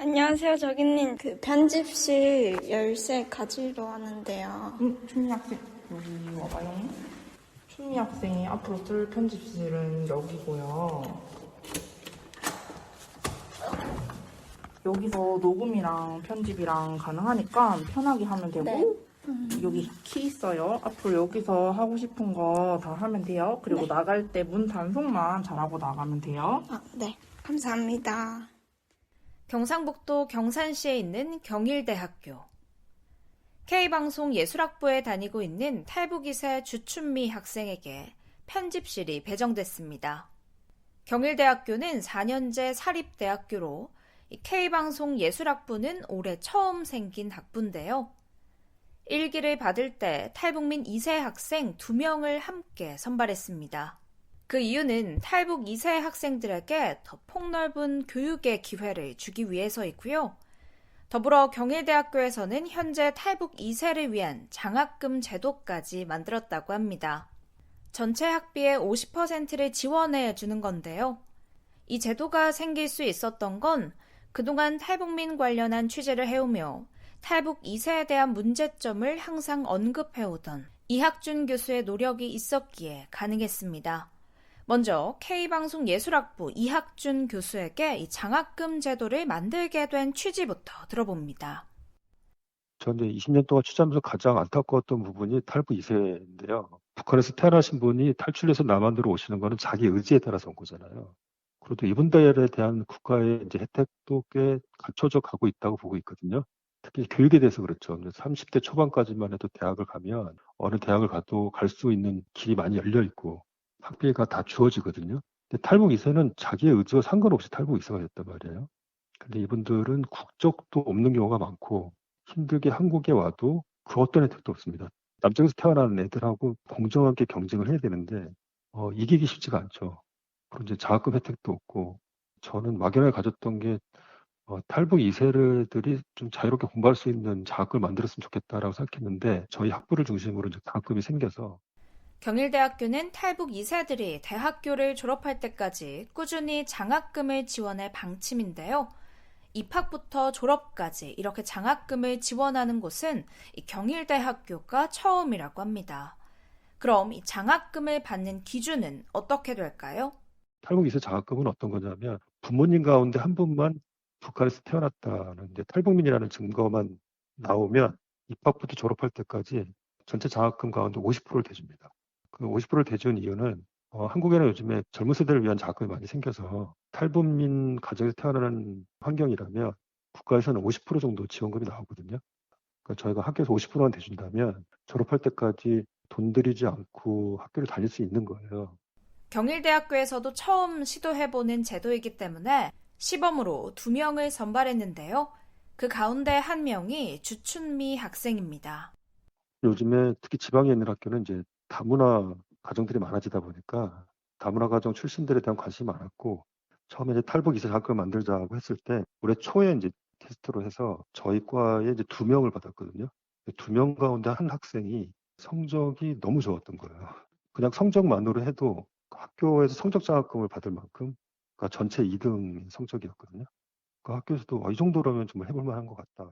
안녕하세요, 저기님. 편집실 열쇠 가지러 왔는데요. 춘미 학생 여기 와봐요. 춘미 학생이 앞으로 쓸 편집실은 여기고요. 여기서 녹음이랑 편집이랑 가능하니까 편하게 하면 되고 네. 여기 키 있어요. 앞으로 여기서 하고 싶은 거 다 하면 돼요. 그리고 네. 나갈 때 문 단속만 잘하고 나가면 돼요. 네. 감사합니다. 경상북도 경산시에 있는 경일대학교. K방송 예술학부에 다니고 있는 탈북 2세 주춘미 학생에게 편집실이 배정됐습니다. 경일대학교는 4년제 사립대학교로 K방송 예술학부는 올해 처음 생긴 학부인데요. 일기를 받을 때 탈북민 2세 학생 2명을 함께 선발했습니다. 그 이유는 탈북 2세 학생들에게 더 폭넓은 교육의 기회를 주기 위해서이고요. 더불어 경일대학교에서는 현재 탈북 2세를 위한 장학금 제도까지 만들었다고 합니다. 전체 학비의 50%를 지원해 주는 건데요. 이 제도가 생길 수 있었던 건 그동안 탈북민 관련한 취재를 해오며 탈북 2세에 대한 문제점을 항상 언급해오던 이학준 교수의 노력이 있었기에 가능했습니다. 먼저 K방송 예술학부 이학준 교수에게 이 장학금 제도를 만들게 된 취지부터 들어봅니다. 저는 20년 동안 취재하면서 가장 안타까웠던 부분이 탈북 2세인데요. 북한에서 태어나신 분이 탈출해서 남한으로 오시는 거는 자기 의지에 따라서 온 거잖아요. 그래도 이분들에 대한 국가의 이제 혜택도 꽤 갖춰져 가고 있다고 보고 있거든요. 특히 교육에 대해서 그렇죠. 30대 초반까지만 해도 대학을 가면 어느 대학을 가도 갈 수 있는 길이 많이 열려 있고 학비가 다 주어지거든요. 근데 탈북 2세는 자기의 의지와 상관없이 탈북 2세가 됐단 말이에요. 근데 이분들은 국적도 없는 경우가 많고 힘들게 한국에 와도 그 어떤 혜택도 없습니다. 남쪽에서 태어난 애들하고 공정하게 경쟁을 해야 되는데 이기기 쉽지가 않죠. 그리고 이제 장학금 혜택도 없고 저는 막연하게 가졌던 게 탈북 2세들이 좀 자유롭게 공부할 수 있는 장학금을 만들었으면 좋겠다라고 생각했는데 저희 학부를 중심으로 이제 장학금이 생겨서 경일대학교는 탈북 2세들이 대학교를 졸업할 때까지 꾸준히 장학금을 지원할 방침인데요. 입학부터 졸업까지 이렇게 장학금을 지원하는 곳은 이 경일대학교가 처음이라고 합니다. 그럼 이 장학금을 받는 기준은 어떻게 될까요? 탈북 2세 장학금은 어떤 거냐면 부모님 가운데 한 분만 북한에서 태어났다는 이제 탈북민이라는 증거만 나오면 입학부터 졸업할 때까지 전체 장학금 가운데 50%를 대줍니다. 그 50%를 대준 이유는 한국에는 요즘에 젊은 세대를 위한 장학금이 많이 생겨서 탈북민 가정에서 태어나는 환경이라면 국가에서는 50% 정도 지원금이 나오거든요. 그러니까 저희가 학교에서 50%만 대준다면 졸업할 때까지 돈 들이지 않고 학교를 다닐 수 있는 거예요. 경일대학교에서도 처음 시도해보는 제도이기 때문에 시범으로 2명을 선발했는데요. 그 가운데 1명이 주춘미 학생입니다. 요즘에 특히 지방에 있는 학교는 이제 다문화 가정들이 많아지다 보니까 다문화 가정 출신들에 대한 관심이 많았고 처음에 이제 탈북 2세 장학금을 만들자고 했을 때 올해 초에 이제 테스트로 해서 저희 과에 이제 2명을 받았거든요. 2명 가운데 한 학생이 성적이 너무 좋았던 거예요. 그냥 성적만으로 해도 학교에서 성적 장학금을 받을 만큼 그러니까 전체 2등 성적이었거든요. 그 학교에서도 이 정도라면 정말 해볼 만한 것 같다.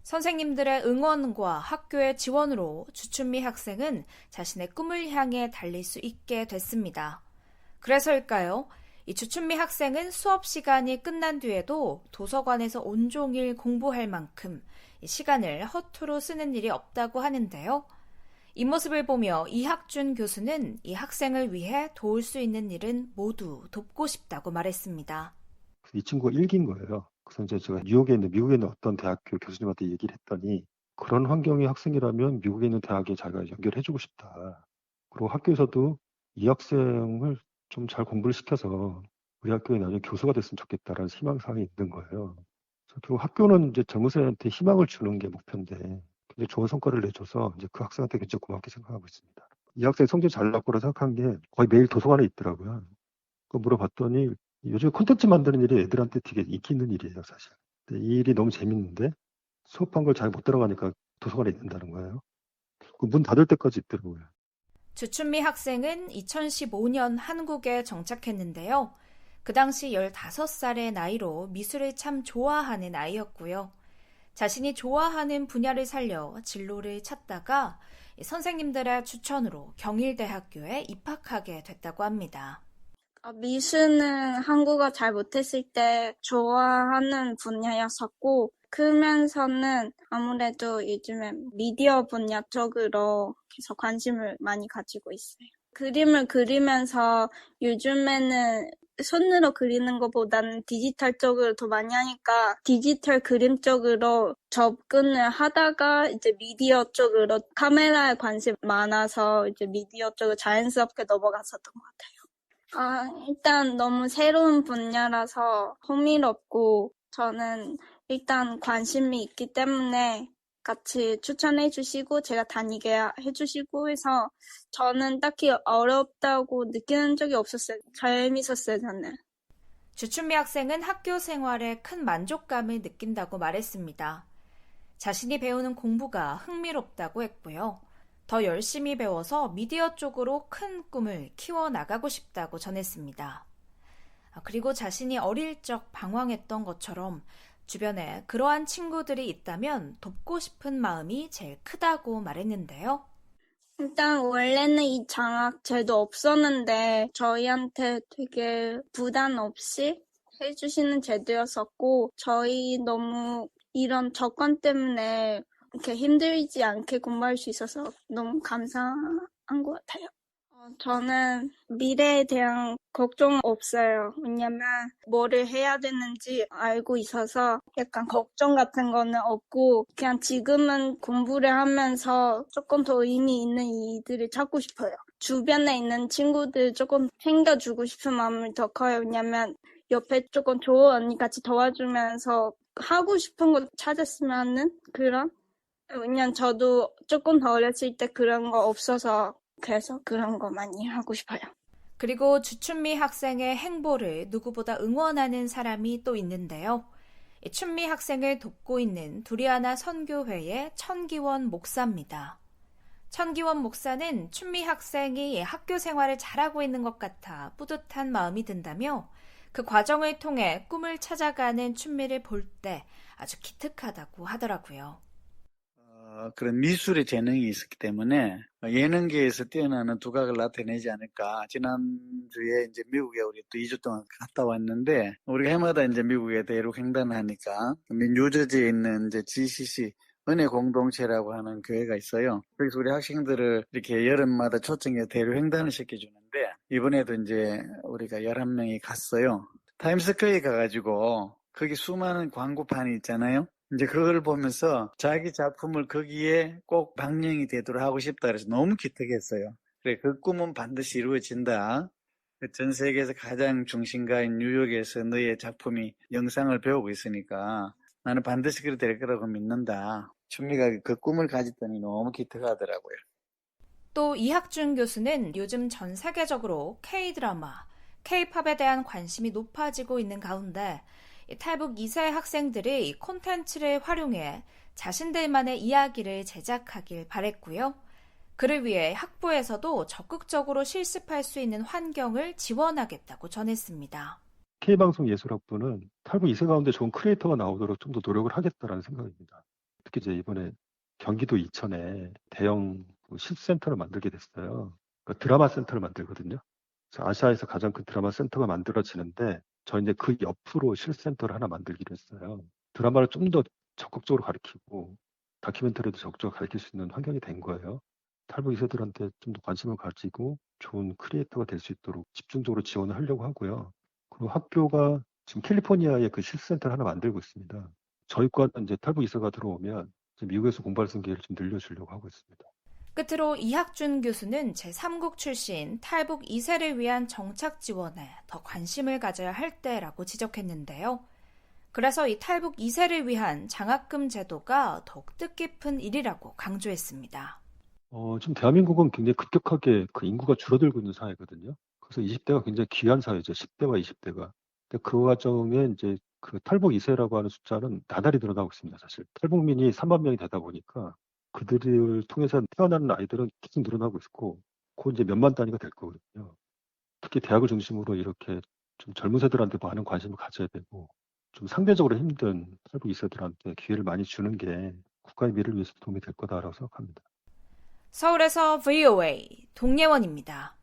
선생님들의 응원과 학교의 지원으로 주춘미 학생은 자신의 꿈을 향해 달릴 수 있게 됐습니다. 그래서일까요? 이 주춘미 학생은 수업 시간이 끝난 뒤에도 도서관에서 온종일 공부할 만큼 시간을 허투루 쓰는 일이 없다고 하는데요. 이 모습을 보며 이학준 교수는 이 학생을 위해 도울 수 있는 일은 모두 돕고 싶다고 말했습니다. 이 친구가 일기인 거예요. 그래서 이제 제가 미국에 있는 어떤 대학교 교수님한테 얘기를 했더니 그런 환경의 학생이라면 미국에 있는 대학에 자기가 연결해주고 싶다. 그리고 학교에서도 이 학생을 좀 잘 공부를 시켜서 우리 학교에 나중에 교수가 됐으면 좋겠다라는 희망사항이 있는 거예요. 그래서 결국 학교는 이제 젊은 세대한테 희망을 주는 게 목표인데 굉장히 좋은 성과를 내줘서 이제 그 학생한테 굉장히 고맙게 생각하고 있습니다. 이 학생 성적이 잘 나올 거라 생각한 게 거의 매일 도서관에 있더라고요. 그 물어봤더니 요즘에 콘텐츠 만드는 일이 애들한테 되게 인기 있는 일이에요, 사실. 근데 이 일이 너무 재밌는데 수업한 걸 잘 못 들어가니까 도서관에 있는다는 거예요. 그 문 닫을 때까지 있더라고요. 주춘미 학생은 2015년 한국에 정착했는데요. 그 당시 15살의 나이로 미술을 참 좋아하는 아이였고요. 자신이 좋아하는 분야를 살려 진로를 찾다가 선생님들의 추천으로 경일대학교에 입학하게 됐다고 합니다. 미술은 한국어 잘 못했을 때 좋아하는 분야였었고, 크면서는 아무래도 요즘에 미디어 분야 쪽으로 계속 관심을 많이 가지고 있어요. 그림을 그리면서 요즘에는 손으로 그리는 것보다는 디지털 쪽으로 더 많이 하니까 디지털 그림 쪽으로 접근을 하다가 이제 미디어 쪽으로 카메라에 관심 많아서 이제 미디어 쪽으로 자연스럽게 넘어갔었던 것 같아요. 일단 너무 새로운 분야라서 흥미롭고 저는 일단 관심이 있기 때문에 같이 추천해 주시고 제가 다니게 해주시고 해서 저는 딱히 어렵다고 느끼는 적이 없었어요. 재밌었어요, 저는. 주춘미 학생은 학교 생활에 큰 만족감을 느낀다고 말했습니다. 자신이 배우는 공부가 흥미롭다고 했고요. 더 열심히 배워서 미디어 쪽으로 큰 꿈을 키워나가고 싶다고 전했습니다. 그리고 자신이 어릴 적 방황했던 것처럼 주변에 그러한 친구들이 있다면 돕고 싶은 마음이 제일 크다고 말했는데요. 일단 원래는 이 장학 제도 없었는데 저희한테 되게 부담 없이 해주시는 제도였었고 저희 너무 이런 조건 때문에 이렇게 힘들지 않게 공부할 수 있어서 너무 감사한 것 같아요. 저는 미래에 대한 걱정 없어요. 왜냐면 뭐를 해야 되는지 알고 있어서 약간 걱정 같은 거는 없고 그냥 지금은 공부를 하면서 조금 더 의미 있는 일들을 찾고 싶어요. 주변에 있는 친구들 조금 챙겨주고 싶은 마음이 더 커요. 왜냐면 옆에 조금 좋은 언니 같이 도와주면서 하고 싶은 거 찾았으면 하는 그런? 왜냐면 저도 조금 더 어렸을 때 그런 거 없어서 그래서 그런 거 많이 하고 싶어요. 그리고 주춘미 학생의 행보를 누구보다 응원하는 사람이 또 있는데요. 춘미 학생을 돕고 있는 두리아나 선교회의 천기원 목사입니다. 천기원 목사는 춘미 학생이 학교 생활을 잘하고 있는 것 같아 뿌듯한 마음이 든다며 그 과정을 통해 꿈을 찾아가는 춘미를 볼 때 아주 기특하다고 하더라고요. 그런 미술의 재능이 있었기 때문에 예능계에서 뛰어나는 두각을 나타내지 않을까. 지난주에 이제 미국에 우리 또 2주 동안 갔다 왔는데, 우리가 해마다 이제 미국에 대륙 횡단을 하니까, 뉴저지에 있는 이제 GCC, 은혜 공동체라고 하는 교회가 있어요. 그래서 우리 학생들을 이렇게 여름마다 초청해 대륙 횡단을 시켜주는데, 이번에도 이제 우리가 11명이 갔어요. 타임스퀘어에 가가지고, 거기 수많은 광고판이 있잖아요. 이제 그걸 보면서 자기 작품을 거기에 꼭 방영이 되도록 하고 싶다 그래서 너무 기특했어요. 그래, 그 꿈은 반드시 이루어진다. 전 세계에서 가장 중심가인 뉴욕에서 너의 작품이 영상을 배우고 있으니까 나는 반드시 그렇게 될 거라고 믿는다. 춘미가 그 꿈을 가졌더니 너무 기특하더라고요. 또 이학준 교수는 요즘 전 세계적으로 K-드라마, K-팝에 대한 관심이 높아지고 있는 가운데 탈북 2세 학생들이 이 콘텐츠를 활용해 자신들만의 이야기를 제작하길 바랬고요. 그를 위해 학부에서도 적극적으로 실습할 수 있는 환경을 지원하겠다고 전했습니다. K방송예술학부는 탈북 2세 가운데 좋은 크리에이터가 나오도록 좀 더 노력을 하겠다라는 생각입니다. 특히 이제 이번에 경기도 이천에 대형 실센터를 만들게 됐어요. 그러니까 드라마 센터를 만들거든요. 그래서 아시아에서 가장 큰 드라마 센터가 만들어지는데 저희 이제 그 옆으로 실센터를 하나 만들기로 했어요. 드라마를 좀 더 적극적으로 가르치고 다큐멘터리도 적극적으로 가르칠 수 있는 환경이 된 거예요. 탈북 2세들한테 좀 더 관심을 가지고 좋은 크리에이터가 될 수 있도록 집중적으로 지원을 하려고 하고요. 그리고 학교가 지금 캘리포니아에 그 실센터를 하나 만들고 있습니다. 저희 과는 이제 탈북 2세가 들어오면 이제 미국에서 공부할 수 있는 기회를 좀 늘려주려고 하고 있습니다. 끝으로 이학준 교수는 제3국 출신 탈북 2세를 위한 정착 지원에 더 관심을 가져야 할 때라고 지적했는데요. 그래서 이 탈북 2세를 위한 장학금 제도가 더욱 뜻깊은 일이라고 강조했습니다. 지금 대한민국은 굉장히 급격하게 그 인구가 줄어들고 있는 사회거든요. 그래서 20대가 굉장히 귀한 사회죠. 10대와 20대가. 근데 그 과정에 이제 그 탈북 2세라고 하는 숫자는 나날이 늘어나고 있습니다. 사실 탈북민이 3만 명이 되다 보니까 그들을 통해서 태어나는 아이들은 계속 늘어나고 있고, 그 이제 몇만 단위가 될 거거든요. 특히 대학을 중심으로 이렇게 좀 젊은 세대들한테 많은 관심을 가져야 되고 좀 상대적으로 힘든 탈북 2세들한테 기회를 많이 주는 게 국가의 미래를 위해서 도움이 될 거다라고 생각합니다. 서울에서 VOA 동예원입니다.